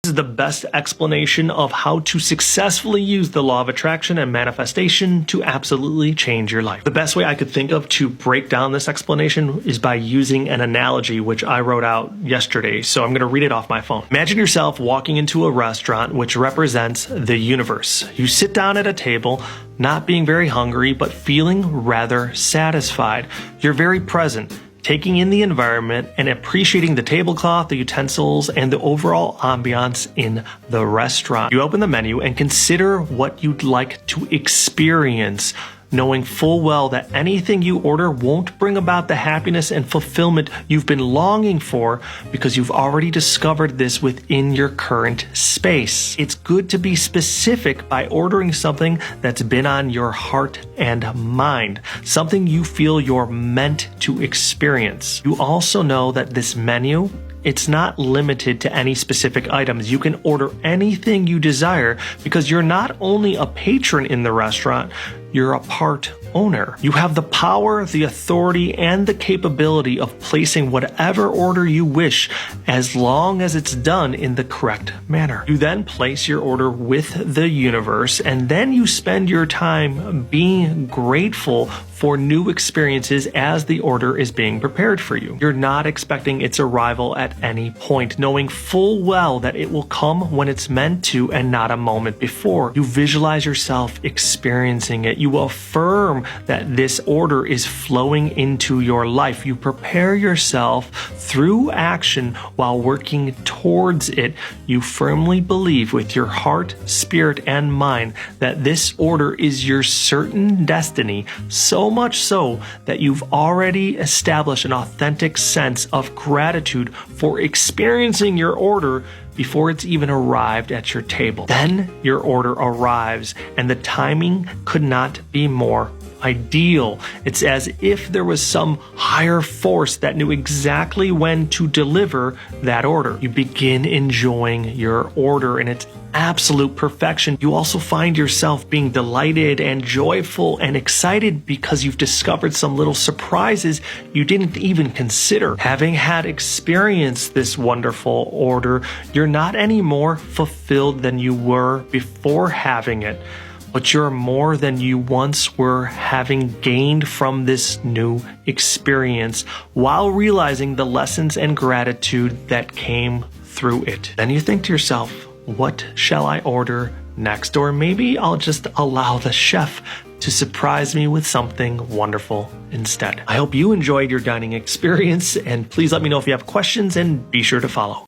This is the best explanation of how to successfully use the law of attraction and manifestation to absolutely change your life. The best way I could think of to break down this explanation is by using an analogy which I wrote out yesterday, so I'm going to read it off my phone. Imagine yourself walking into a restaurant which represents the universe. You sit down at a table, not being very hungry, but feeling rather satisfied. You're very present, taking in the environment and appreciating the tablecloth, the utensils, and the overall ambiance in the restaurant. You open the menu and consider what you'd like to experience, knowing full well that anything you order won't bring about the happiness and fulfillment you've been longing for because you've already discovered this within your current space. It's good to be specific by ordering something that's been on your heart and mind, something you feel you're meant to experience. You also know that this menu, it's not limited to any specific items. You can order anything you desire because you're not only a patron in the restaurant, you're a part owner. You have the power, the authority, and the capability of placing whatever order you wish as long as it's done in the correct manner. You then place your order with the universe, and then you spend your time being grateful for new experiences as the order is being prepared for you. You're not expecting its arrival at any point, knowing full well that it will come when it's meant to and not a moment before. You visualize yourself experiencing it. You affirm that this order is flowing into your life. You prepare yourself through action while working towards it. You firmly believe with your heart, spirit, and mind that this order is your certain destiny, so much so that you've already established an authentic sense of gratitude for experiencing your order before it's even arrived at your table. Then your order arrives, and the timing could not be more ideal. It's as if there was some higher force that knew exactly when to deliver that order. You begin enjoying your order in its absolute perfection. You also find yourself being delighted and joyful and excited because you've discovered some little surprises you didn't even consider. Having had experienced this wonderful order, you're not any more fulfilled than you were before having it, but you're more than you once were, having gained from this new experience while realizing the lessons and gratitude that came through it. Then you think to yourself, what shall I order next? Or maybe I'll just allow the chef to surprise me with something wonderful instead. I hope you enjoyed your dining experience, and please let me know if you have questions and be sure to follow.